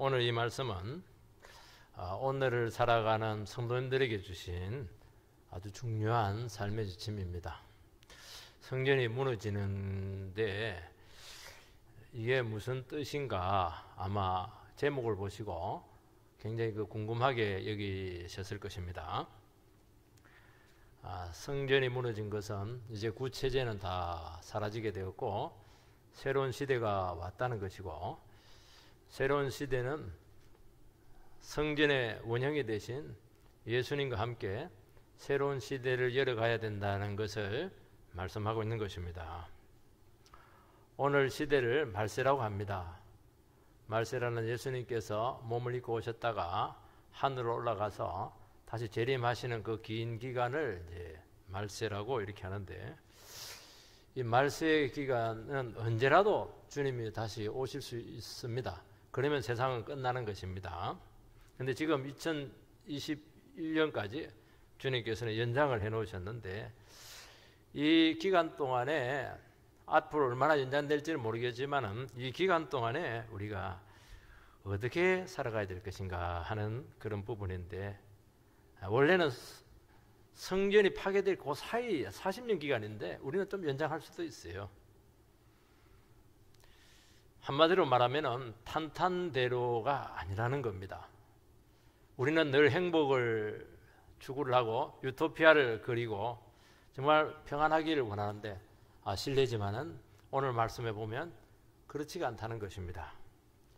오늘 이 말씀은 오늘을 살아가는 성도님들에게 주신 아주 중요한 삶의 지침입니다. 성전이 무너지는데 이게 무슨 뜻인가 아마 제목을 보시고 굉장히 궁금하게 여기셨을 것입니다. 성전이 무너진 것은 이제 구체제는 다 사라지게 되었고 새로운 시대가 왔다는 것이고, 새로운 시대는 성전의 원형이 되신 예수님과 함께 새로운 시대를 열어가야 된다는 것을 말씀하고 있는 것입니다. 오늘 시대를 말세라고 합니다. 말세라는 예수님께서 몸을 입고 오셨다가 하늘로 올라가서 다시 재림하시는 그 긴 기간을 이제 말세라고 이렇게 하는데, 이 말세의 기간은 언제라도 주님이 다시 오실 수 있습니다. 그러면 세상은 끝나는 것입니다. 그런데 지금 2021년까지 주님께서는 연장을 해놓으셨는데, 이 기간 동안에 앞으로 얼마나 연장될지는 모르겠지만 이 기간 동안에 우리가 어떻게 살아가야 될 것인가 하는 그런 부분인데, 원래는 성전이 파괴될 그 사이 40년 기간인데 우리는 좀 연장할 수도 있어요. 한마디로 말하면 탄탄대로가 아니라는 겁니다. 우리는 늘 행복을 추구를 하고 유토피아를 그리고 정말 평안하기를 원하는데 실례지만은 오늘 말씀해 보면 그렇지가 않다는 것입니다.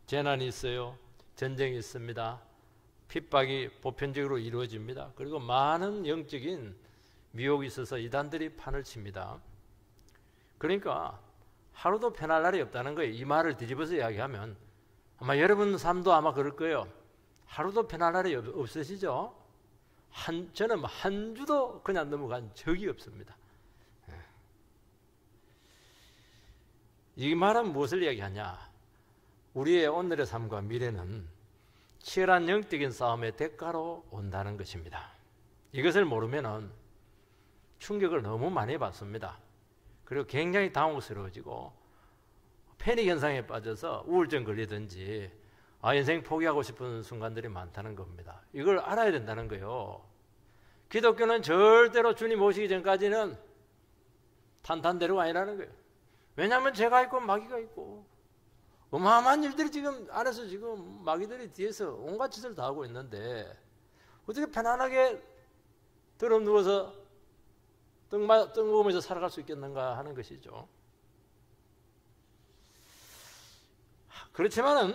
재난이 있어요. 전쟁이 있습니다. 핍박이 보편적으로 이루어집니다. 그리고 많은 영적인 미혹이 있어서 이단들이 판을 칩니다. 그러니까 하루도 편할 날이 없다는 거예요. 이 말을 뒤집어서 이야기하면 아마 여러분 삶도 아마 그럴 거예요. 하루도 편할 날이 없으시죠? 저는 한 주도 그냥 넘어간 적이 없습니다. 이 말은 무엇을 이야기하냐? 우리의 오늘의 삶과 미래는 치열한 영적인 싸움의 대가로 온다는 것입니다. 이것을 모르면 충격을 너무 많이 받습니다. 그리고 굉장히 당혹스러워지고 패닉 현상에 빠져서 우울증 걸리든지 인생 포기하고 싶은 순간들이 많다는 겁니다. 이걸 알아야 된다는 거예요. 기독교는 절대로 주님 오시기 전까지는 탄탄대로가 아니라는 거예요. 왜냐하면 죄가 있고 마귀가 있고 어마어마한 일들이 지금 안에서 지금 마귀들이 뒤에서 온갖 짓을 다 하고 있는데 어떻게 편안하게 드럼 누워서 떡 먹으면서 살아갈 수 있겠는가 하는 것이죠. 그렇지만은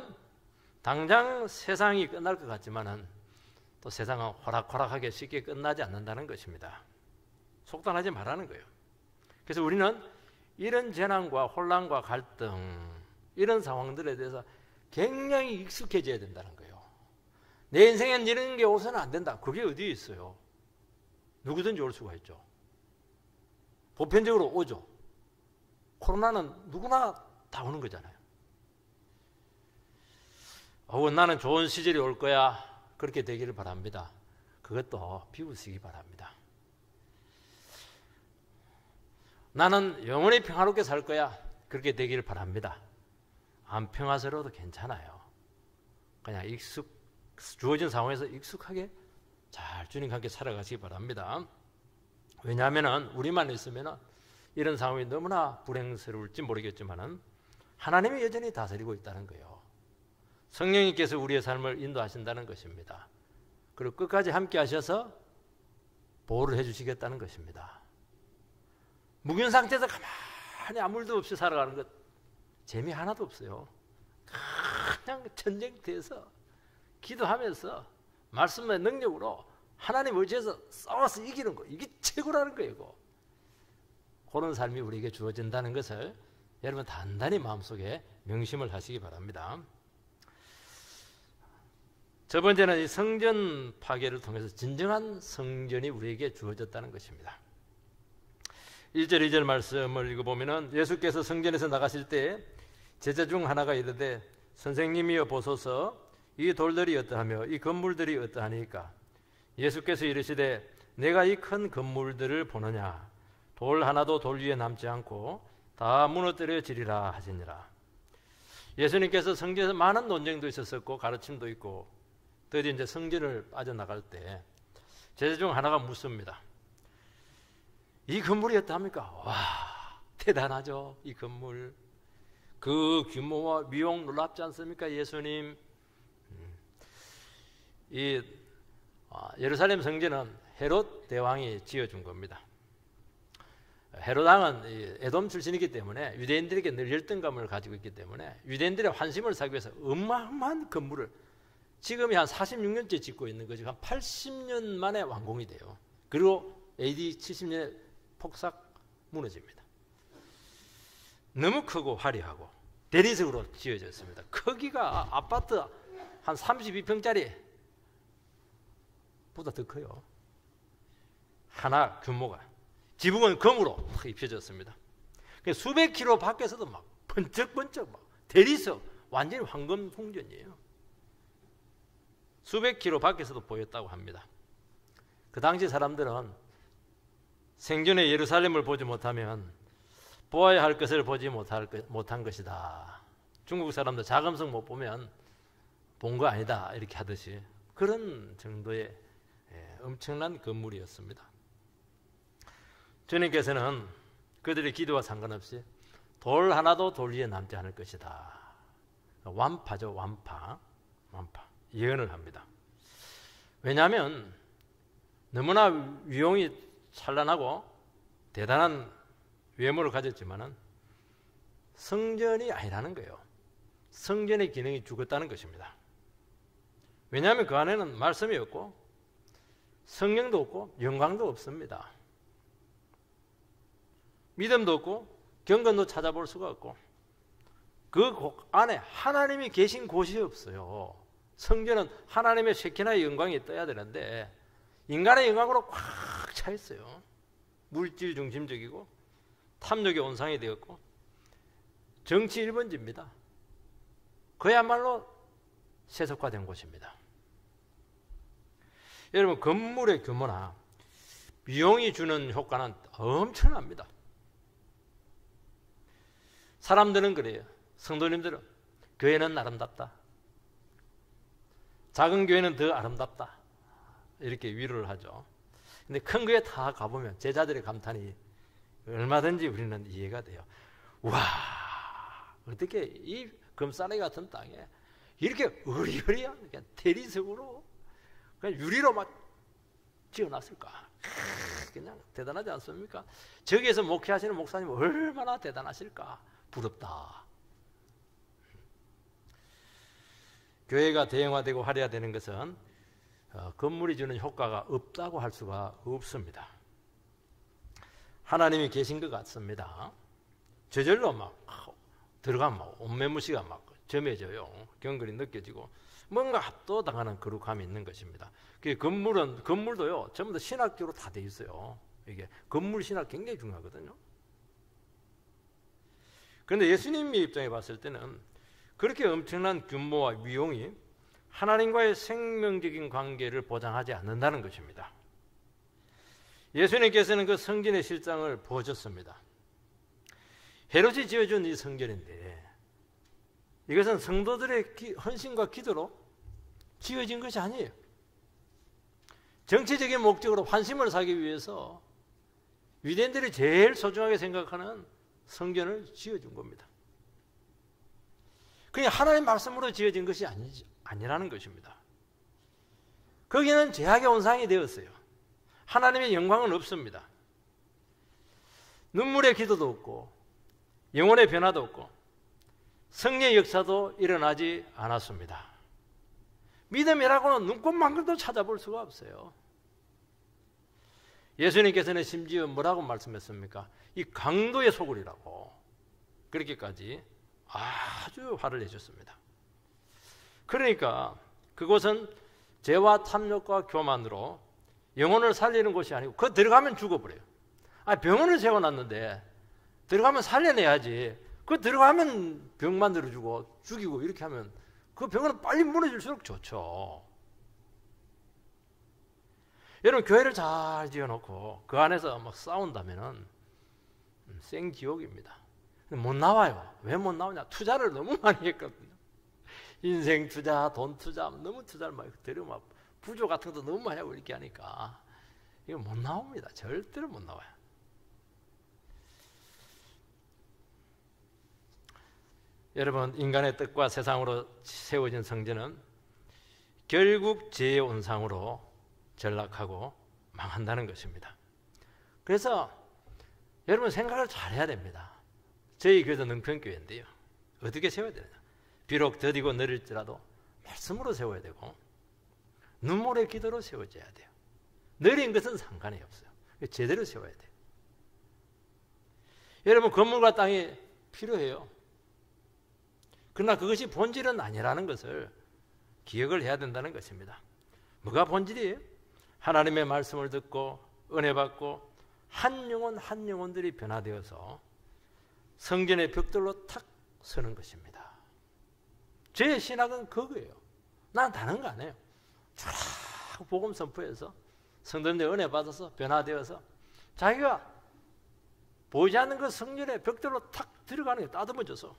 당장 세상이 끝날 것 같지만은 또 세상은 호락호락하게 쉽게 끝나지 않는다는 것입니다. 속단하지 말라는 거예요. 그래서 우리는 이런 재난과 혼란과 갈등, 이런 상황들에 대해서 굉장히 익숙해져야 된다는 거예요. 내 인생엔 이런 게 오서는 안 된다. 그게 어디에 있어요? 누구든지 올 수가 있죠. 보편적으로 오죠. 코로나는 누구나 다 오는 거잖아요. 나는 좋은 시절이 올 거야. 그렇게 되기를 바랍니다. 그것도 비웃으시기 바랍니다. 나는 영원히 평화롭게 살 거야. 그렇게 되기를 바랍니다. 안 평화스러워도 괜찮아요. 그냥 주어진 상황에서 익숙하게 잘 주님과 함께 살아가시기 바랍니다. 왜냐하면 우리만 있으면 이런 상황이 너무나 불행스러울지 모르겠지만 하나님이 여전히 다스리고 있다는 거예요. 성령님께서 우리의 삶을 인도하신다는 것입니다. 그리고 끝까지 함께 하셔서 보호를 해주시겠다는 것입니다. 묵은 상태에서 가만히 아무 일도 없이 살아가는 것 재미 하나도 없어요. 그냥 전쟁터에서 기도하면서 말씀의 능력으로 하나님 의지해서 싸워서 이기는 거, 이게 최고라는 거예요. 그런 삶이 우리에게 주어진다는 것을 여러분 단단히 마음속에 명심을 하시기 바랍니다. 첫 번째는 이 성전 파괴를 통해서 진정한 성전이 우리에게 주어졌다는 것입니다. 1절 2절 말씀을 읽어보면 예수께서 성전에서 나가실 때 제자 중 하나가 이르되 선생님이여 보소서 이 돌들이 어떠하며 이 건물들이 어떠하니까? 예수께서 이르시되 내가 이 큰 건물들을 보느냐? 돌 하나도 돌 위에 남지 않고 다 무너뜨려지리라 하시니라. 예수님께서 성전에서 많은 논쟁도 있었었고 가르침도 있고 드디어 이제 성전을 빠져나갈 때 제자 중 하나가 묻습니다. 이 건물이 어떠합니까? 와, 대단하죠. 이 건물. 그 규모와 위용 놀랍지 않습니까? 예수님. 이 예루살렘 성전은 헤롯 대왕이 지어준 겁니다. 헤롯 왕은 에돔 출신이기 때문에 유대인들에게 늘 열등감을 가지고 있기 때문에 유대인들의 환심을 사기 위해서 어마어마한 건물을 지금이 한 46년째 짓고 있는 거죠. 한 80년 만에 완공이 돼요. 그리고 AD 70년에 폭삭 무너집니다. 너무 크고 화려하고 대리석으로 지어졌습니다. 크기가 아파트 한 32평짜리 보다 더 커요. 하나 규모가. 지붕은 금으로 입혀졌습니다. 수백 킬로 밖에서도 막 번쩍번쩍 막 대리석 완전히 황금 궁전이에요. 수백 킬로 밖에서도 보였다고 합니다. 그 당시 사람들은 생전에 예루살렘을 보지 못하면 보아야 할 것을 보지 못한 것이다. 중국 사람들 자금성 못 보면 본 거 아니다 이렇게 하듯이 그런 정도의 엄청난 건물이었습니다. 주님께서는 그들의 기도와 상관없이 돌 하나도 돌 위에 남지 않을 것이다. 완파죠. 완파. 예언을 합니다. 왜냐하면 너무나 위용이 찬란하고 대단한 외모를 가졌지만은 성전이 아니라는 거예요. 성전의 기능이 죽었다는 것입니다. 왜냐하면 그 안에는 말씀이 없고 성령도 없고 영광도 없습니다. 믿음도 없고 경건도 찾아볼 수가 없고 그 안에 하나님이 계신 곳이 없어요. 성전은 하나님의 쉐키나의 영광이 떠야 되는데 인간의 영광으로 꽉 차 있어요. 물질 중심적이고 탐욕의 온상이 되었고 정치 1번지입니다. 그야말로 세속화된 곳입니다. 여러분 건물의 규모나 비용이 주는 효과는 엄청납니다. 사람들은 그래요. 성도님들은 교회는 아름답다. 작은 교회는 더 아름답다. 이렇게 위로를 하죠. 근데 큰 교회 다 가보면 제자들의 감탄이 얼마든지 우리는 이해가 돼요. 와, 어떻게 이 금싸라기 같은 땅에 이렇게 어리어리한 대리석으로 그냥 유리로 막 지어놨을까? 그냥 대단하지 않습니까? 저기에서 목회하시는 목사님 얼마나 대단하실까? 부럽다. 교회가 대형화되고 화려화되는 것은 건물이 주는 효과가 없다고 할 수가 없습니다. 하나님이 계신 것 같습니다. 저절로 막 들어가면 막 온매무시가 막 점해져요. 경건이 느껴지고 뭔가 압도당하는 거룩함이 있는 것입니다. 그 건물도요 전부 다 신학적으로 다 돼 있어요. 이게 건물 신학 굉장히 중요하거든요. 그런데 예수님의 입장에 봤을 때는 그렇게 엄청난 규모와 위용이 하나님과의 생명적인 관계를 보장하지 않는다는 것입니다. 예수님께서는 그 성전의 실상을 보여줬습니다. 헤롯이 지어준 이 성전인데 이것은 성도들의 헌신과 기도로 지어진 것이 아니에요. 정치적인 목적으로 환심을 사기 위해서 유대인들이 제일 소중하게 생각하는 성전을 지어준 겁니다. 그냥 하나님의 말씀으로 지어진 것이 아니라는 것입니다. 거기는 죄악의 온상이 되었어요. 하나님의 영광은 없습니다. 눈물의 기도도 없고 영혼의 변화도 없고 성령의 역사도 일어나지 않았습니다. 믿음이라고는 눈꽃만큼도 찾아볼 수가 없어요. 예수님께서는 심지어 뭐라고 말씀했습니까? 이 강도의 소굴이라고 그렇게까지 아주 화를 내셨습니다. 그러니까 그곳은 죄와 탐욕과 교만으로 영혼을 살리는 곳이 아니고 그 들어가면 죽어버려요. 병원을 세워놨는데 들어가면 살려내야지. 그 들어가면 병 만들어주고 죽이고 이렇게 하면 그 병원은 빨리 무너질수록 좋죠. 여러분 교회를 잘 지어놓고 그 안에서 막 싸운다면은 생지옥입니다. 못 나와요. 왜 못 나오냐? 투자를 너무 많이 했거든요. 인생 투자, 돈 투자, 너무 투자를 많이 들여 막 부조 같은 것도 너무 많이 하고 이렇게 하니까 이거 못 나옵니다. 절대로 못 나와요. 여러분, 인간의 뜻과 세상으로 세워진 성전은 결국 죄의 온상으로 전락하고 망한다는 것입니다. 그래서 여러분 생각을 잘 해야 됩니다. 저희 교회도 능평교회인데요. 어떻게 세워야 되느냐? 비록 더디고 느릴지라도 말씀으로 세워야 되고 눈물의 기도로 세워져야 돼요. 느린 것은 상관이 없어요. 제대로 세워야 돼요. 여러분, 건물과 땅이 필요해요. 그러나 그것이 본질은 아니라는 것을 기억을 해야 된다는 것입니다. 뭐가 본질이에요? 하나님의 말씀을 듣고 은혜 받고 한 영혼 한 영혼들이 변화되어서 성전의 벽돌로 탁 서는 것입니다. 제 신학은 그거예요. 난 다른 거 안 해요. 쫙 복음 선포해서 성도님들 은혜 받아서 변화되어서 자기가 보이지 않는 그 성전의 벽돌로 탁 들어가는 게 따듬어져서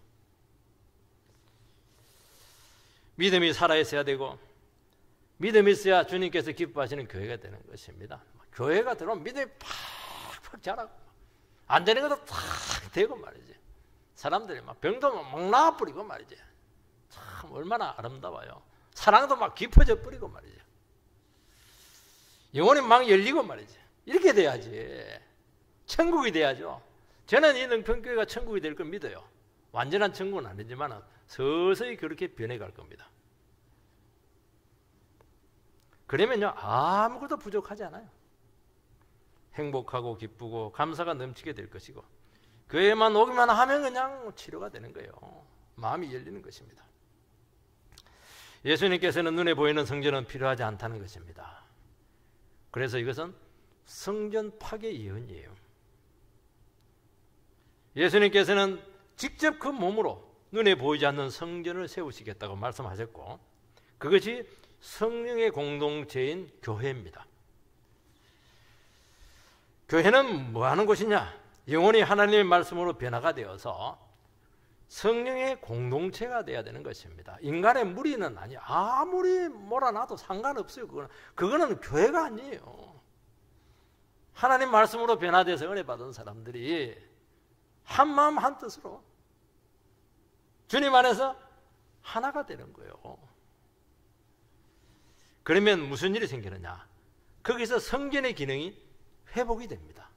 믿음이 살아있어야 되고 믿음이 있어야 주님께서 기뻐하시는 교회가 되는 것입니다. 교회가 들어오면 믿음이 팍팍 자라고 안 되는 것도 탁 되고 말이지. 사람들이 막 병도 막 나아버리고 말이지. 참 얼마나 아름다워요. 사랑도 막 깊어져 버리고 말이지. 영혼이 막 열리고 말이지. 이렇게 돼야지. 천국이 돼야죠. 저는 이 능평교회가 천국이 될 걸 믿어요. 완전한 천국은 아니지만 서서히 그렇게 변해갈 겁니다. 그러면요 아무것도 부족하지 않아요. 행복하고 기쁘고 감사가 넘치게 될 것이고 교회만 오기만 하면 그냥 치료가 되는 거예요. 마음이 열리는 것입니다. 예수님께서는 눈에 보이는 성전은 필요하지 않다는 것입니다. 그래서 이것은 성전 파괴 예언이에요. 예수님께서는 직접 그 몸으로 눈에 보이지 않는 성전을 세우시겠다고 말씀하셨고 그것이 성령의 공동체인 교회입니다. 교회는 뭐 하는 곳이냐? 영혼이 하나님의 말씀으로 변화가 되어서 성령의 공동체가 되어야 되는 것입니다. 인간의 무리는 아니에요. 아무리 몰아놔도 상관없어요. 그거는 교회가 아니에요. 하나님 말씀으로 변화돼서 은혜 받은 사람들이 한 마음 한 뜻으로 주님 안에서 하나가 되는 거예요. 그러면 무슨 일이 생기느냐? 거기서 성전의 기능이 회복이 됩니다.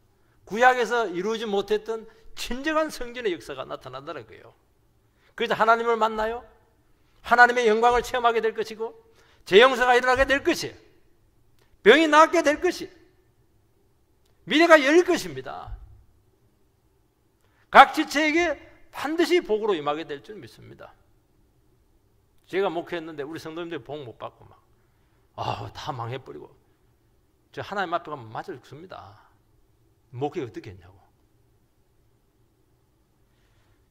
구약에서 이루어지 못했던 진정한 성전의 역사가 나타난다는 거예요. 그래서 하나님을 만나요. 하나님의 영광을 체험하게 될 것이고 재영사가 일어나게 될 것이에요. 병이 낫게 될 것이 미래가 열릴 것입니다. 각 지체에게 반드시 복으로 임하게 될 줄 믿습니다. 제가 목회했는데 우리 성도님들이 복 못 받고 막 다 망해버리고 저 하나님 앞에 가면 맞을 습니다. 목회 어떻게 했냐고.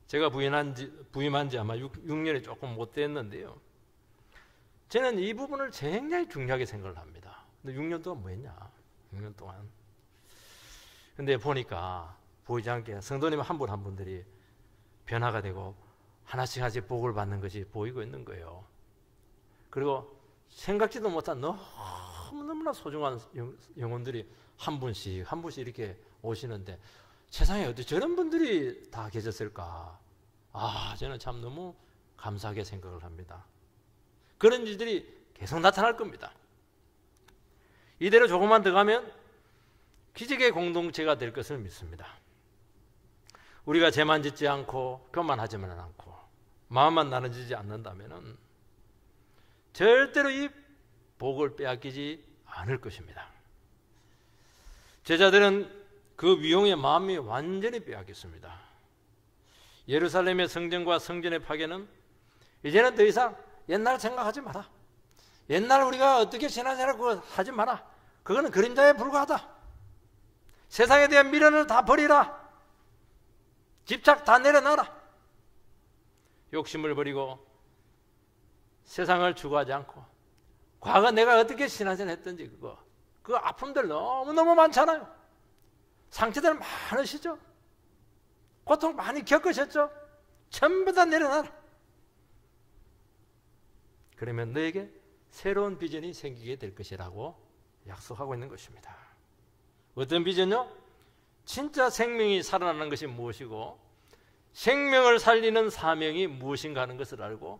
제가 부임한 지 아마 6년이 조금 못 됐는데요. 저는 이 부분을 굉장히 중요하게 생각을 합니다. 근데 6년 동안 뭐 했냐? 6년 동안. 근데 보니까 보이지 않게 성도님 한 분 한 분들이 변화가 되고 하나씩 복을 받는 것이 보이고 있는 거예요. 그리고 생각지도 못한 너무나 소중한 영혼들이 한 분씩 이렇게 오시는데 세상에 어떻게 저런 분들이 다 계셨을까? 저는 참 너무 감사하게 생각을 합니다. 그런 일들이 계속 나타날 겁니다. 이대로 조금만 더 가면 기적의 공동체가 될 것을 믿습니다. 우리가 죄만 짓지 않고 교만하지만 않고 마음만 나눠지지 않는다면 절대로 이 복을 빼앗기지 않을 것입니다. 제자들은 그 위용의 마음이 완전히 빼앗겼습니다. 예루살렘의 성전과 성전의 파괴는 이제는 더 이상 옛날 생각하지 마라. 옛날 우리가 어떻게 신앙생활 그거 하지 마라. 그거는 그림자에 불과하다. 세상에 대한 미련을 다 버리라. 집착 다 내려놔라. 욕심을 버리고 세상을 추구하지 않고 과거 내가 어떻게 신앙생활 했던지 그 아픔들 너무너무 많잖아요. 상처들 많으시죠? 고통 많이 겪으셨죠? 전부 다 내려놔라. 그러면 너에게 새로운 비전이 생기게 될 것이라고 약속하고 있는 것입니다. 어떤 비전요? 진짜 생명이 살아나는 것이 무엇이고 생명을 살리는 사명이 무엇인가 하는 것을 알고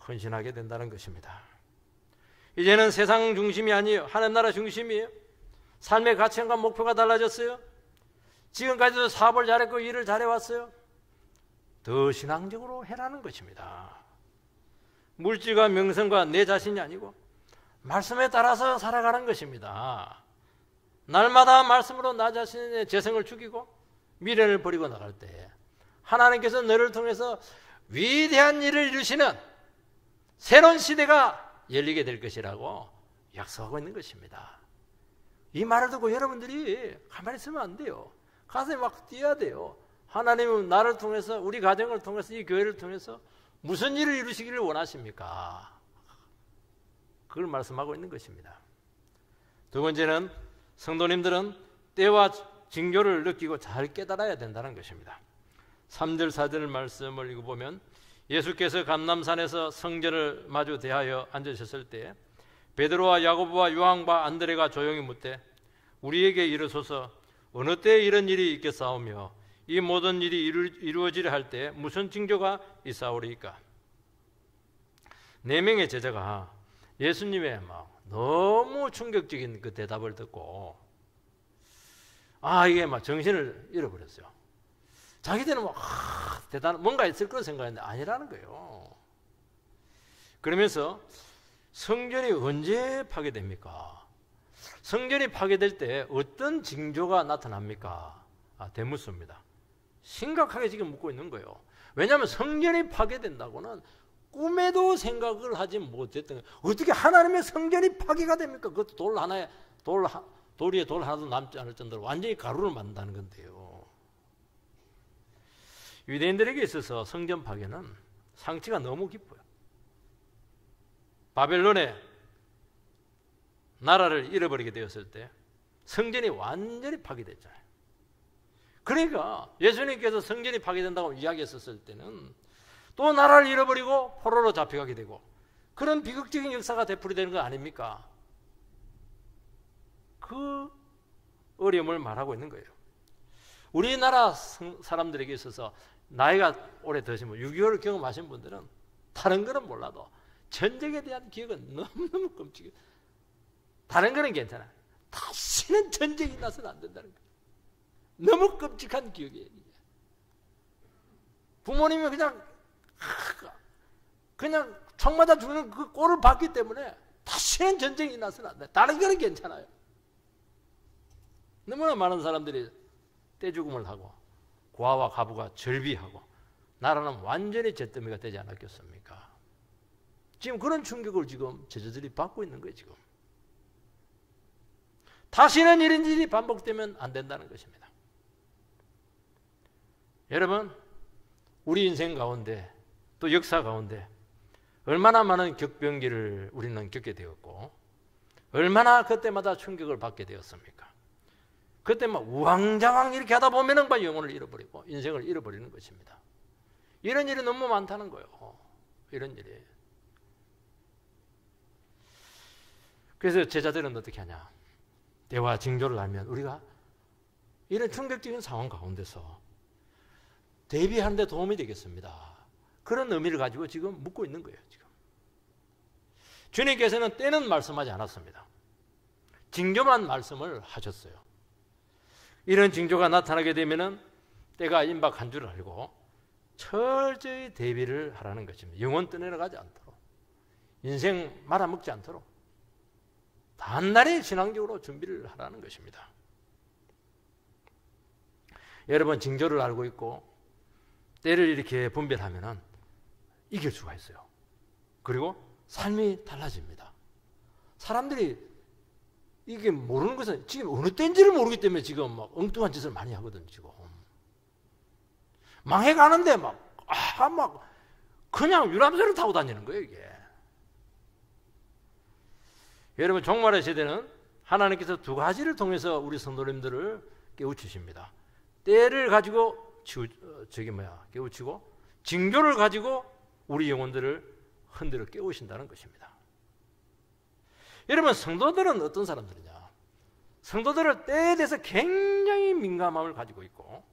헌신하게 된다는 것입니다. 이제는 세상 중심이 아니에요. 하나님 나라 중심이에요. 삶의 가치관과 목표가 달라졌어요. 지금까지도 사업을 잘했고 일을 잘해왔어요. 더 신앙적으로 해라는 것입니다. 물질과 명성과 내 자신이 아니고 말씀에 따라서 살아가는 것입니다. 날마다 말씀으로 나 자신의 재성을 죽이고 미련을 버리고 나갈 때 하나님께서 너를 통해서 위대한 일을 이루시는 새로운 시대가 열리게 될 것이라고 약속하고 있는 것입니다. 이 말을 듣고 여러분들이 가만히 있으면 안 돼요. 가슴이 막 뛰어야 돼요. 하나님은 나를 통해서, 우리 가정을 통해서, 이 교회를 통해서 무슨 일을 이루시기를 원하십니까? 그걸 말씀하고 있는 것입니다. 두 번째는 성도님들은 때와 징조를 느끼고 잘 깨달아야 된다는 것입니다. 3절 4절 말씀을 읽어보면 예수께서 감람산에서 성전을 마주 대하여 앉으셨을 때 베드로와 야고보와 요한과 안드레가 조용히 묻되 우리에게 이르소서 어느 때에 이런 일이 있겠사오며 이 모든 일이 이루어지려 할 때 무슨 징조가 있사오리이까? 4명의 제자가 예수님의 막 너무 충격적인 그 대답을 듣고 이게 막 정신을 잃어버렸어요. 자기들은 뭐 대단한 뭔가 있을 거라 생각했는데 아니라는 거예요. 그러면서 성전이 언제 파괴됩니까? 성전이 파괴될 때 어떤 징조가 나타납니까? 대묻습니다. 심각하게 지금 묻고 있는 거예요. 왜냐하면 성전이 파괴된다고는 꿈에도 생각을 하지 못했던 거예요. 어떻게 하나님의 성전이 파괴가 됩니까? 그것도 돌 위에 돌 하나도 남지 않을 정도로 완전히 가루를 만든다는 건데요. 유대인들에게 있어서 성전 파괴는 상처가 너무 깊어요. 바벨론의 나라를 잃어버리게 되었을 때 성전이 완전히 파괴됐잖아요. 그러니까 예수님께서 성전이 파괴된다고 이야기했었을 때는 또 나라를 잃어버리고 포로로 잡혀가게 되고 그런 비극적인 역사가 되풀이되는 거 아닙니까? 그 어려움을 말하고 있는 거예요. 우리나라 사람들에게 있어서 나이가 오래 드시면 6.25를 경험하신 분들은 다른 거는 몰라도 전쟁에 대한 기억은 너무너무 끔찍해요. 다른 거는 괜찮아요. 다시는 전쟁이 나서는 안 된다는 거예요. 너무 끔찍한 기억이에요. 부모님이 그냥 총 맞아 죽는 그 꼴을 봤기 때문에 다시는 전쟁이 나서는 안 돼. 다른 거는 괜찮아요. 너무나 많은 사람들이 떼죽음을 하고 고아와 가부가 절비하고 나라는 완전히 잿더미가 되지 않았겠습니까? 지금 그런 충격을 지금 제자들이 받고 있는 거예요. 지금 다시는 이런 일이 반복되면 안 된다는 것입니다. 여러분, 우리 인생 가운데 또 역사 가운데 얼마나 많은 격변기를 우리는 겪게 되었고 얼마나 그때마다 충격을 받게 되었습니까? 그때 막 우왕좌왕 이렇게 하다 보면은 영혼을 잃어버리고 인생을 잃어버리는 것입니다. 이런 일이 너무 많다는 거예요. 이런 일이. 그래서 제자들은 어떻게 하냐? 때와 징조를 알면 우리가 이런 충격적인 상황 가운데서 대비하는 데 도움이 되겠습니다. 그런 의미를 가지고 지금 묻고 있는 거예요. 지금 주님께서는 때는 말씀하지 않았습니다. 징조만 말씀을 하셨어요. 이런 징조가 나타나게 되면은 때가 임박한 줄 알고 철저히 대비를 하라는 것입니다. 영혼 떠내려가지 않도록, 인생 말아먹지 않도록 단단히 신앙적으로 준비를 하라는 것입니다. 여러분, 징조를 알고 있고 때를 이렇게 분별하면은 이길 수가 있어요. 그리고 삶이 달라집니다. 사람들이 이게 모르는 것은 지금 어느 때인지를 모르기 때문에 지금 막 엉뚱한 짓을 많이 하거든요. 지금 망해가는데 막 그냥 유람선을 타고 다니는 거예요. 이게. 여러분, 종말의 시대는 하나님께서 두 가지를 통해서 우리 성도님들을 깨우치십니다. 때를 가지고 깨우치고 징조를 가지고 우리 영혼들을 흔들어 깨우신다는 것입니다. 여러분, 성도들은 어떤 사람들이냐? 성도들은 때에 대해서 굉장히 민감함을 가지고 있고,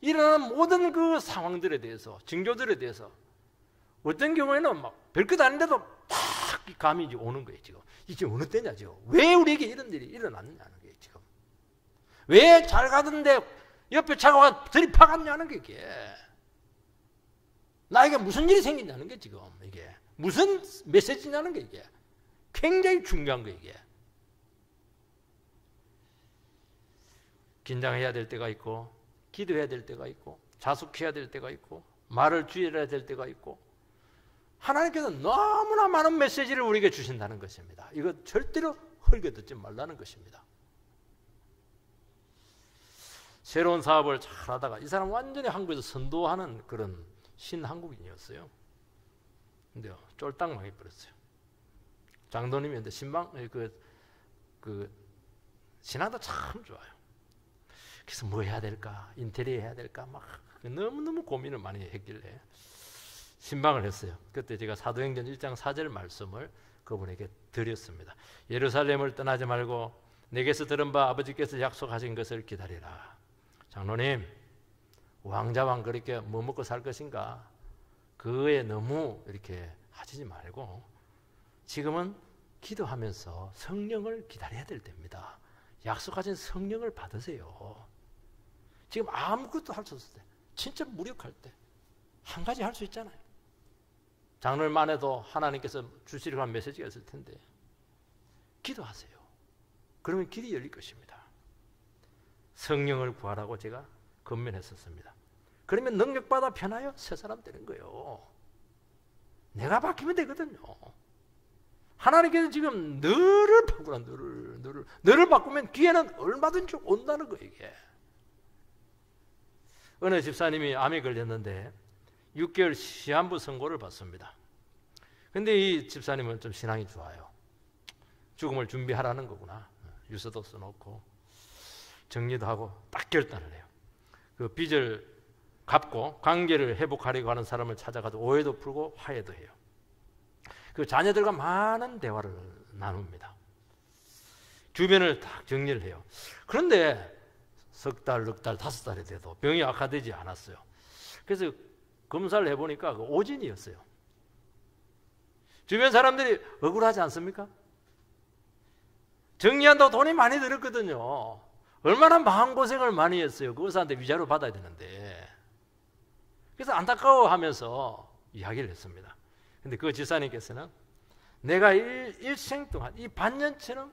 일어나는 모든 그 상황들에 대해서, 징조들에 대해서 어떤 경우에는 막 별것 아닌데도 딱 감이 오는 거예요. 지금 이게 어느 때냐? 지금 왜 우리에게 이런 일이 일어났냐는 거예요. 지금 왜 잘 가던데 옆에 차가 들이박았냐는 게 이게, 나에게 무슨 일이 생긴다는 게, 지금 이게 무슨 메시지냐는 게, 이게 굉장히 중요한 거예요. 이게 긴장해야 될 때가 있고, 기도해야 될 때가 있고, 자숙해야 될 때가 있고, 말을 주의해야 될 때가 있고, 하나님께서 너무나 많은 메시지를 우리에게 주신다는 것입니다. 이거 절대로 헐게 듣지 말라는 것입니다. 새로운 사업을 잘 하다가 이 사람 완전히 한국에서 선도하는 그런 신한국인이었어요. 근데 쫄딱 망해버렸어요. 장로님이었는데 신앙도 참 좋아요. 그래서 뭐 해야 될까, 인테리어 해야 될까, 막 너무너무 고민을 많이 했길래 신방을 했어요. 그때 제가 사도행전 1장 4절 말씀을 그분에게 드렸습니다. 예루살렘을 떠나지 말고 내게서 들은 바 아버지께서 약속하신 것을 기다리라. 장로님, 왕자왕 그렇게 뭐 먹고 살 것인가, 그에 너무 이렇게 하시지 말고 지금은 기도하면서 성령을 기다려야 될 때입니다. 약속하신 성령을 받으세요. 지금 아무것도 할 수 없을 때, 진짜 무력할 때 한 가지 할 수 있잖아요. 장로님만 해도 하나님께서 주시려고 한 메시지가 있을 텐데 기도하세요. 그러면 길이 열릴 것입니다. 성령을 구하라고 제가 권면했었습니다. 그러면 능력받아 변하여 새 사람 되는 거예요. 내가 바뀌면 되거든요. 하나님께서 지금 너를 바꾸라, 너를 바꾸면 기회는 얼마든지 온다는 거예요. 이게 어느 집사님이 암에 걸렸는데 6개월 시한부 선고를 받습니다. 근데 이 집사님은 좀 신앙이 좋아요. 죽음을 준비하라는 거구나. 유서도 써놓고 정리도 하고 딱 결단을 해요. 그 빚을 갚고 관계를 회복하려고 하는 사람을 찾아가서 오해도 풀고 화해도 해요. 그 자녀들과 많은 대화를 나눕니다. 주변을 딱 정리를 해요. 그런데 석 달, 넉 달, 5달이 돼도 병이 악화되지 않았어요. 그래서 검사를 해보니까 그 오진이었어요. 주변 사람들이 억울하지 않습니까? 정리한다고 돈이 많이 들었거든요. 얼마나 마음고생을 많이 했어요. 그 의사한테 위자료 받아야 되는데. 그래서 안타까워하면서 이야기를 했습니다. 근데 그 지사님께서는 내가 일생 동안 이 반년처럼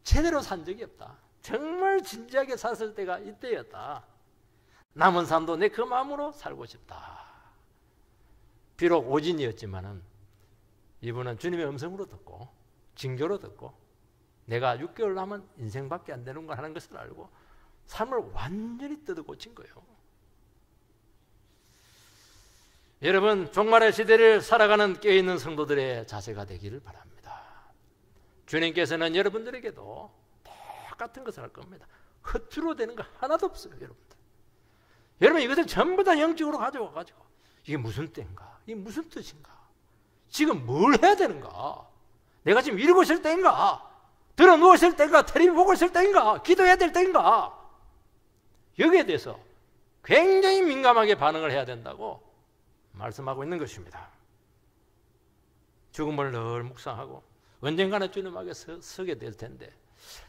제대로 산 적이 없다. 정말 진지하게 샀을 때가 이때였다. 남은 삶도 내 그 마음으로 살고 싶다. 비록 오진이었지만은 이분은 주님의 음성으로 듣고 징조로 듣고 내가 6개월 남은 인생밖에 안 되는 걸 하는 것을 알고 삶을 완전히 뜯어 고친 거예요. 여러분, 종말의 시대를 살아가는 깨어있는 성도들의 자세가 되기를 바랍니다. 주님께서는 여러분들에게도 똑같은 것을 할 겁니다. 허투루 되는 거 하나도 없어요. 여러분 이것을 전부 다 영적으로 가져와가지고 이게 무슨 때인가, 이게 무슨 뜻인가, 지금 뭘 해야 되는가, 내가 지금 이러고 있을 때인가, 들어 누워 있을 때인가, 텔레비전 보고 있을 때인가, 기도해야 될 때인가, 여기에 대해서 굉장히 민감하게 반응을 해야 된다고 말씀하고 있는 것입니다. 죽음을 늘 묵상하고 언젠가는 주님 앞에 서게 될 텐데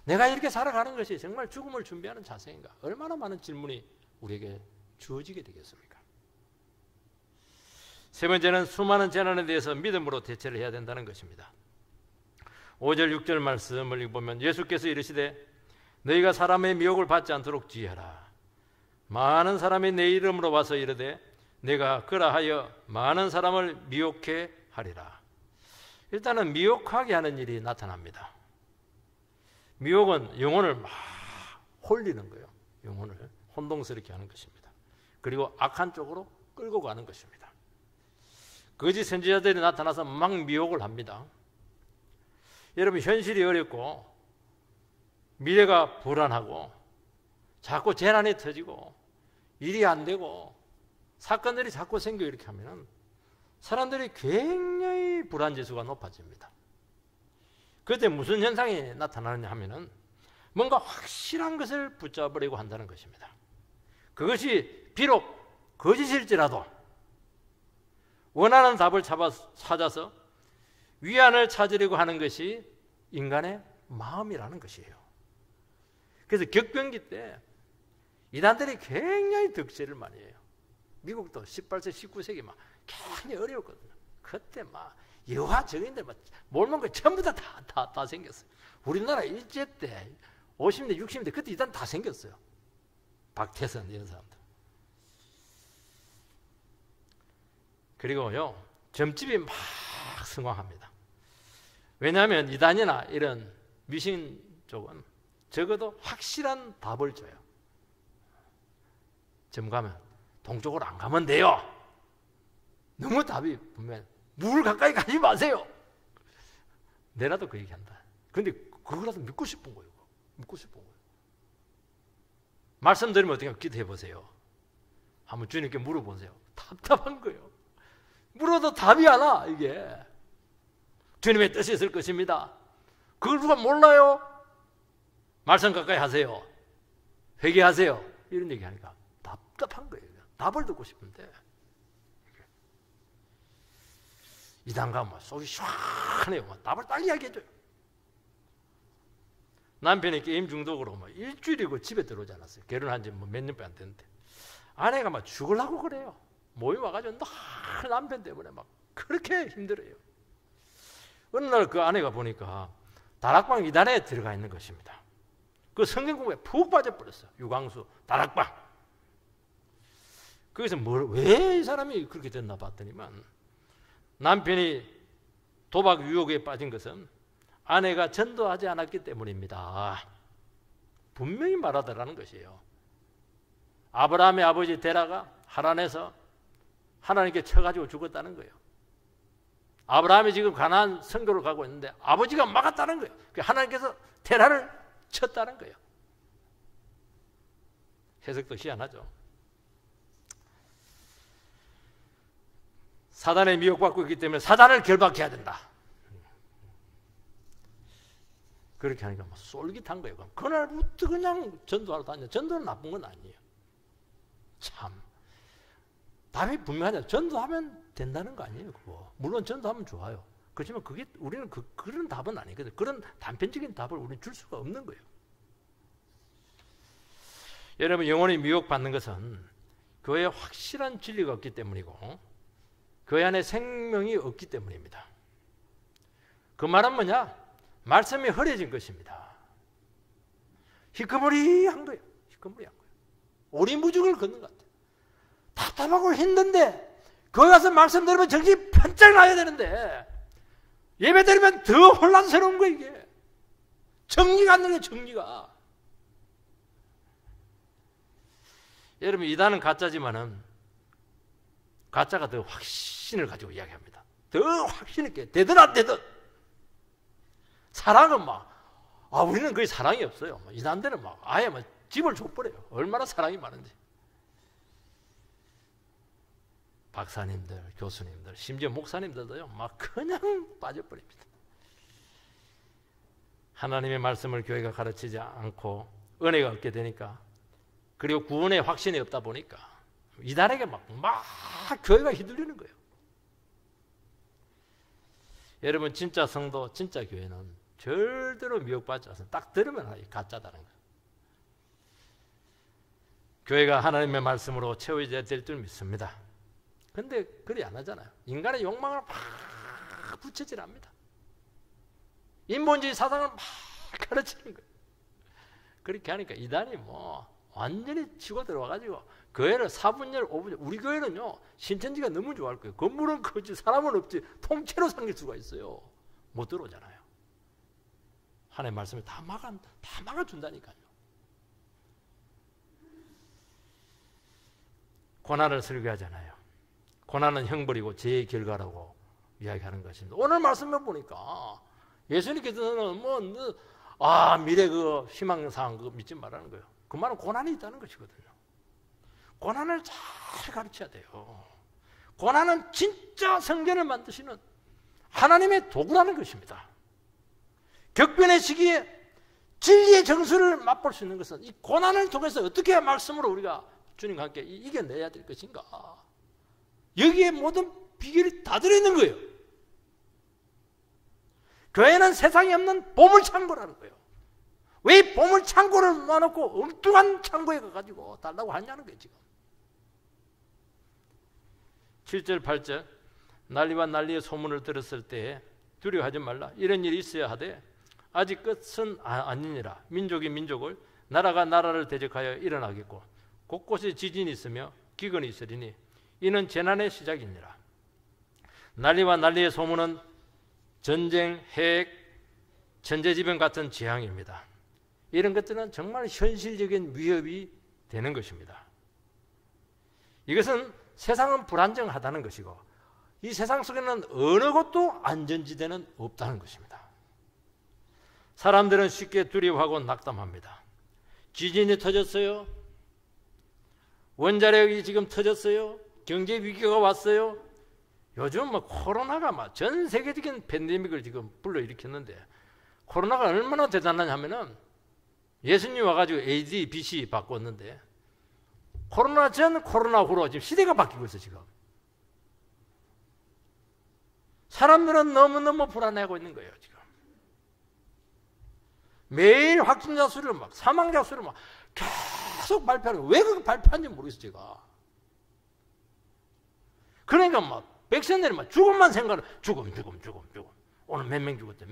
내가 이렇게 살아가는 것이 정말 죽음을 준비하는 자세인가, 얼마나 많은 질문이 우리에게 주어지게 되겠습니까? 세 번째는 수많은 재난에 대해서 믿음으로 대처를 해야 된다는 것입니다. 5절 6절 말씀을 보면 예수께서 이르시되 너희가 사람의 미혹을 받지 않도록 주의하라. 많은 사람이 내 이름으로 와서 이르되 내가 그라하여 많은 사람을 미혹해 하리라. 일단은 미혹하게 하는 일이 나타납니다. 미혹은 영혼을 막 홀리는 거예요. 영혼을 혼동스럽게 하는 것입니다. 그리고 악한 쪽으로 끌고 가는 것입니다. 거짓 선지자들이 나타나서 막 미혹을 합니다. 여러분, 현실이 어렵고 미래가 불안하고 자꾸 재난이 터지고 일이 안 되고 사건들이 자꾸 생겨 이렇게 하면은 사람들이 굉장히 불안지수가 높아집니다. 그때 무슨 현상이 나타나느냐 하면은 뭔가 확실한 것을 붙잡으려고 한다는 것입니다. 그것이 비록 거짓일지라도 원하는 답을 찾아서 위안을 찾으려고 하는 것이 인간의 마음이라는 것이에요. 그래서 격변기 때 이단들이 굉장히 득세를 많이 해요. 미국도 18세, 19세기 막 굉장히 어려웠거든요. 그때 막 여화 정인들 막 몰몬 거 전부 다 생겼어요. 우리나라 일제 때 50대, 60대 그때 이단 다 생겼어요. 박태선 이런 사람들. 그리고요, 점집이 막 성황합니다. 왜냐하면 이단이나 이런 미신 쪽은 적어도 확실한 답을 줘요. 점 가면 동쪽으로 안 가면 돼요. 너무 답이 분명해. 물 가까이 가지 마세요. 내라도 그 얘기한다. 근데 그거라도 믿고 싶은 거예요. 믿고 싶은 거예요. 말씀드리면 어떻게 기도해 보세요. 한번 주님께 물어보세요. 답답한 거예요. 물어도 답이 안 와, 이게. 주님의 뜻이 있을 것입니다. 그걸 누가 몰라요? 말씀 가까이 하세요. 회개하세요. 이런 얘기 하니까 답답한 거예요. 답을 듣고 싶은데. 이단 가면 속이 시원해요. 답을 빨리 이야기해줘요. 남편이 게임 중독으로 일주일이고 집에 들어오지 않았어요. 결혼한 지 몇 년밖에 안 됐는데. 아내가 막 죽으려고 그래요. 모임 와가지고 남편 때문에 막 그렇게 힘들어요. 어느 날 그 아내가 보니까 다락방 이단에 들어가 있는 것입니다. 그 성경 공부에 푹 빠져버렸어요. 유광수, 다락방. 거기서 왜 이 사람이 그렇게 됐나 봤더니만 남편이 도박 유혹에 빠진 것은 아내가 전도하지 않았기 때문입니다. 분명히 말하더라는 것이에요. 아브라함의 아버지 데라가 하란에서 하나님께 쳐가지고 죽었다는 거예요. 아브라함이 지금 가나안 선교를 가고 있는데 아버지가 막았다는 거예요. 하나님께서 데라를 쳤다는 거예요. 해석도 희한하죠. 사단에 미혹받고 있기 때문에 사단을 결박해야 된다. 그렇게 하니까 막 쏠깃한 거예요. 그날부터 그냥 전도하러 다녀. 전도는 나쁜 건 아니에요. 참. 답이 분명하냐. 전도하면 된다는 거 아니에요, 그거. 물론 전도하면 좋아요. 그렇지만 그게 우리는 그런 답은 아니거든요. 그런 단편적인 답을 우리는 줄 수가 없는 거예요. 여러분, 영혼이 미혹받는 것은 교회에 확실한 진리가 없기 때문이고 교회 안에 생명이 없기 때문입니다. 그 말은 뭐냐? 말씀이 흐려진 것입니다. 희끄무리한 거예요. 희끄무리한 거예요. 오리무중을 걷는 것 같아요. 답답하고 힘든데 거기 가서 말씀 들으면 정신이 번쩍 나야 되는데 예배 드리면 더 혼란스러운 거예요. 이게 정리가 안 되는 거예요. 정리가. 여러분, 이단은 가짜지만은 가짜가 더 확신을 가지고 이야기합니다. 더 확신 있게 되든 안 되든. 사랑은 우리는 거의 사랑이 없어요. 이단들은 아예 집을 줘버려요. 얼마나 사랑이 많은지. 박사님들, 교수님들, 심지어 목사님들도요, 그냥 빠져버립니다. 하나님의 말씀을 교회가 가르치지 않고 은혜가 없게 되니까, 그리고 구원의 확신이 없다 보니까 이단에게 막 교회가 휘둘리는 거예요. 여러분, 진짜 성도, 진짜 교회는 절대로 미혹받지 않습니다. 딱 들으면 가짜다는 거예요. 교회가 하나님의 말씀으로 채워져야 될 줄 믿습니다. 근데 그리 안 하잖아요. 인간의 욕망을 막 부채질합니다. 인본주의 사상을 막 가르치는 거예요. 그렇게 하니까 이단이 완전히 치고 들어와가지고 교회를 4분열, 5분열. 우리 교회는요, 신천지가 너무 좋아할 거예요. 건물은 크지 사람은 없지 통째로 삼길 수가 있어요. 못 들어오잖아요. 하나님의 말씀을 다 막아준다니까요. 고난을 설교하잖아요. 고난은 형벌이고 죄의 결과라고 이야기하는 것입니다. 오늘 말씀을 보니까 예수님께서는 미래 그 희망사항 그거 믿지 말라는 거예요. 그 말은 고난이 있다는 것이거든요. 고난을 잘 가르쳐야 돼요. 고난은 진짜 성전을 만드시는 하나님의 도구라는 것입니다. 격변의 시기에 진리의 정수를 맛볼 수 있는 것은 이 고난을 통해서 어떻게 말씀으로 우리가 주님과 함께 이겨내야 될 것인가. 여기에 모든 비결이 다 들어있는 거예요. 교회는 세상에 없는 보물창고라는 거예요. 왜 이 보물창고를 놔놓고 엉뚱한 창고에 가가지고 달라고 하냐는 거예요. 지금 7절 8절 난리와 난리의 소문을 들었을 때 두려워하지 말라. 이런 일이 있어야 하되 아직 끝은 아니니라. 민족이 민족을 나라가 나라를 대적하여 일어나겠고 곳곳에 지진이 있으며 기근이 있으리니 이는 재난의 시작이니라. 난리와 난리의 소문은 전쟁, 해액, 천재지변 같은 재앙입니다. 이런 것들은 정말 현실적인 위협이 되는 것입니다. 이것은 세상은 불안정하다는 것이고 이 세상 속에는 어느 곳도 안전지대는 없다는 것입니다. 사람들은 쉽게 두려워하고 낙담합니다. 지진이 터졌어요. 원자력이 지금 터졌어요. 경제 위기가 왔어요. 요즘 뭐 코로나가 막 전 세계적인 팬데믹을 지금 불러일으켰는데 코로나가 얼마나 대단하냐 하면은 예수님 와가지고 AD, BC 바꿨는데 코로나 전, 코로나 후로 지금 시대가 바뀌고 있어 지금. 사람들은 너무너무 불안해하고 있는 거예요 지금. 매일 확진자 수를 막 사망자 수를 막 계속 발표하는 거예요. 왜 그거 발표하는지 모르겠어 제가. 그러니까 막 백성들이 막 죽음만 생각을 죽음. 오늘 몇 명 죽었대.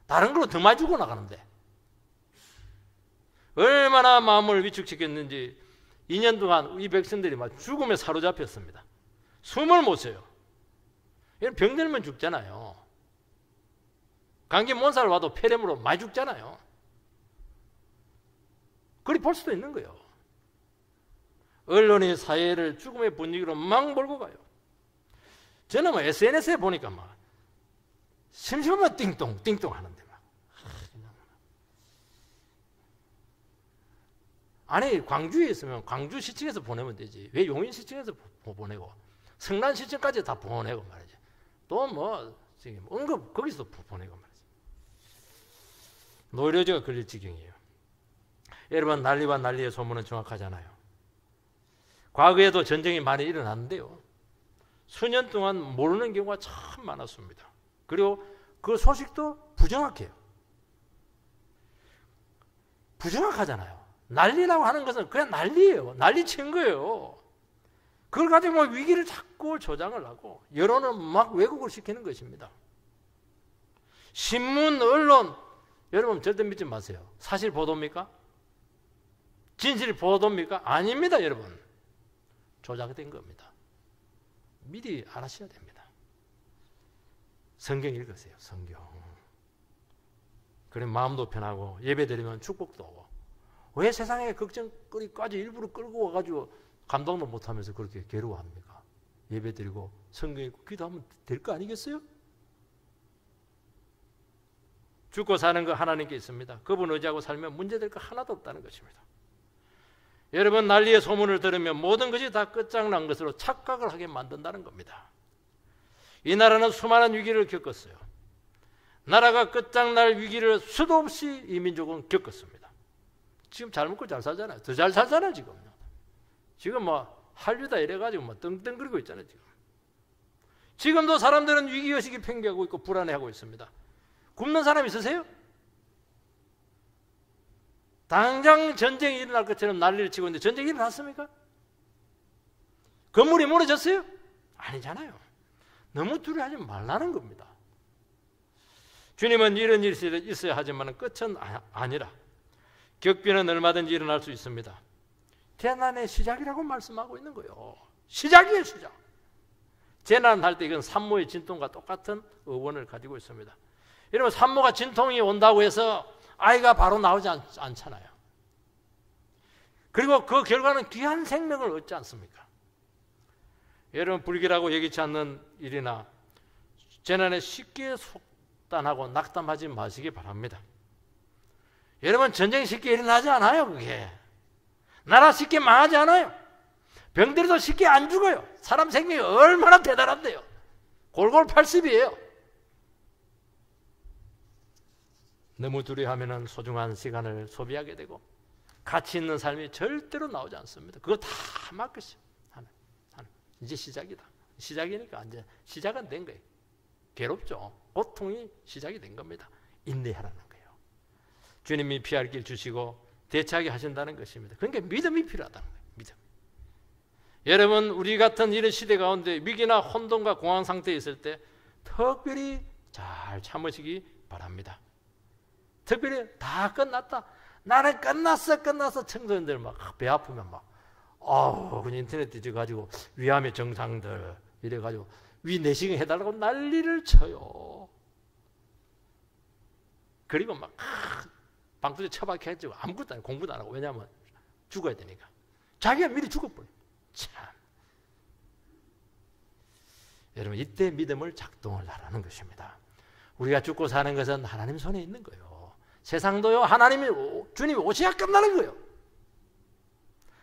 다른 걸로 더 많이 죽어 나가는데 얼마나 마음을 위축시켰는지 2년 동안 이 백성들이 막 죽음에 사로잡혔습니다. 숨을 못 쉬어요. 병 들면 죽잖아요. 감기 몸살 와도 폐렴으로 많이 죽잖아요. 그리 볼 수도 있는 거예요. 언론이 사회를 죽음의 분위기로 막 몰고 가요. 저는 뭐 SNS에 보니까 막 심심하면 띵동 하는데 막. 아니 광주에 있으면 광주시청에서 보내면 되지. 왜 용인시청에서 보내고 성남시청까지 다 보내고 말이지. 또 뭐 지금 응급 거기서도 보내고 말이지. 노이로제가 걸릴 지경이에요. 여러분 난리와 난리의 소문은 정확하잖아요. 과거에도 전쟁이 많이 일어났는데요. 수년 동안 모르는 경우가 참 많았습니다. 그리고 그 소식도 부정확해요. 부정확하잖아요. 난리라고 하는 것은 그냥 난리예요. 난리친 거예요. 그걸 가지고 막 위기를 자꾸 조장을 하고 여론을 막 왜곡을 시키는 것입니다. 신문, 언론 여러분 절대 믿지 마세요. 사실 보도입니까? 진실 보도입니까? 아닙니다, 여러분. 조작된 겁니다. 미리 알아셔야 됩니다. 성경 읽으세요, 성경. 그래 마음도 편하고 예배드리면 축복도 오고. 왜 세상에 걱정거리까지 일부러 끌고 와가지고 감동도 못하면서 그렇게 괴로워합니까? 예배드리고 성경 읽고 기도하면 될 거 아니겠어요? 죽고 사는 거 하나님께 있습니다. 그분 의지하고 살면 문제될 거 하나도 없다는 것입니다. 여러분 난리의 소문을 들으면 모든 것이 다 끝장난 것으로 착각을 하게 만든다는 겁니다. 이 나라는 수많은 위기를 겪었어요. 나라가 끝장날 위기를 수도 없이 이 민족은 겪었습니다. 지금 잘 먹고 잘 살잖아요. 더 잘 살잖아요 지금. 지금 뭐 한류다 이래가지고 뭐 떵떵거리고 있잖아요 지금. 지금도 사람들은 위기의식이 팽배하고 있고 불안해하고 있습니다. 굶는 사람 있으세요? 당장 전쟁이 일어날 것처럼 난리를 치고 있는데 전쟁이 일어났습니까? 건물이 무너졌어요? 아니잖아요. 너무 두려워하지 말라는 겁니다. 주님은 이런 일이 있어야 하지만 끝은 아니라 격변은 얼마든지 일어날 수 있습니다. 재난의 시작이라고 말씀하고 있는 거예요. 시작이에요, 시작. 재난할 때 이건 산모의 진통과 똑같은 어원을 가지고 있습니다. 여러분 산모가 진통이 온다고 해서 아이가 바로 나오지 않잖아요. 그리고 그 결과는 귀한 생명을 얻지 않습니까? 여러분 불길하고 예기치 않는 일이나 재난에 쉽게 속단하고 낙담하지 마시기 바랍니다. 여러분 전쟁이 쉽게 일어나지 않아요. 그게 나라 쉽게 망하지 않아요. 병들어도 쉽게 안 죽어요. 사람 생명이 얼마나 대단한데요. 골골 80이에요. 너무 두려워하면 소중한 시간을 소비하게 되고 가치 있는 삶이 절대로 나오지 않습니다. 그거 다 맡겼어요. 이제 시작이다. 시작이니까 이제 시작은 된 거예요. 괴롭죠. 고통이 시작이 된 겁니다. 인내하라는 거예요. 주님이 피할 길 주시고 대처하게 하신다는 것입니다. 그러니까 믿음이 필요하다는 거예요. 믿음. 여러분, 우리 같은 이런 시대 가운데 위기나 혼돈과 공황 상태에 있을 때 특별히 잘 참으시기 바랍니다. 특별히 다 끝났다. 나는 끝났어. 청소년들 막 배 아프면 막 그냥 인터넷 뒤져가지고 위암의 증상들 이래가지고 위 내시경 해달라고 난리를 쳐요. 그리고 막 방구제 처박혀 해가지고 아무것도 안 하고 공부도 안 하고. 왜냐하면 죽어야 되니까. 자기가 미리 죽어버려. 참. 여러분, 이때 믿음을 작동을 하라는 것입니다. 우리가 죽고 사는 것은 하나님 손에 있는 거예요. 세상도요, 주님이 오셔야 끝나는 거예요.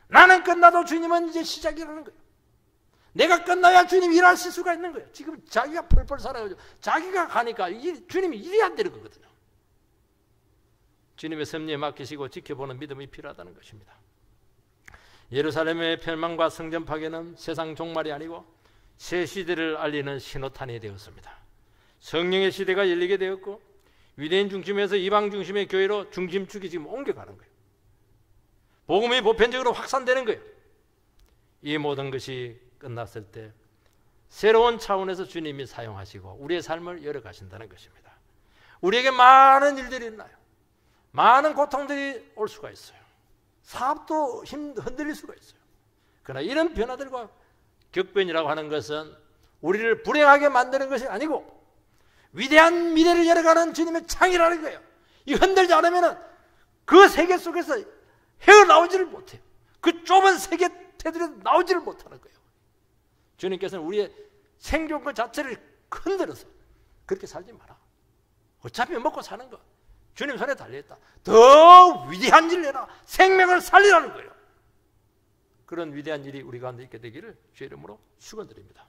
나는 끝나도 주님은 이제 시작이라는 거예요. 내가 끝나야 주님이 일하실 수가 있는 거예요. 지금 자기가 펄펄 살아가지고 자기가 가니까 주님이 일이 안 되는 거거든요. 주님의 섭리에 맡기시고 지켜보는 믿음이 필요하다는 것입니다. 예루살렘의 멸망과 성전 파괴는 세상 종말이 아니고 새 시대를 알리는 신호탄이 되었습니다. 성령의 시대가 열리게 되었고 유대인 중심에서 이방 중심의 교회로 중심축이 지금 옮겨가는 거예요. 복음이 보편적으로 확산되는 거예요. 이 모든 것이 끝났을 때 새로운 차원에서 주님이 사용하시고 우리의 삶을 열어가신다는 것입니다. 우리에게 많은 일들이 있나요? 많은 고통들이 올 수가 있어요. 사업도 흔들릴 수가 있어요. 그러나 이런 변화들과 격변이라고 하는 것은 우리를 불행하게 만드는 것이 아니고 위대한 미래를 열어가는 주님의 창이라는 거예요. 이 흔들지 않으면 그 세계 속에서 헤어나오지를 못해요. 그 좁은 세계 테두리에서 나오지를 못하는 거예요. 주님께서는 우리의 생존 그 자체를 흔들어서 그렇게 살지 마라. 어차피 먹고 사는 거 주님 손에 달려있다. 더 위대한 일을 해라. 생명을 살리라는 거예요. 그런 위대한 일이 우리 가운데 있게 되기를 주의 이름으로 축원드립니다.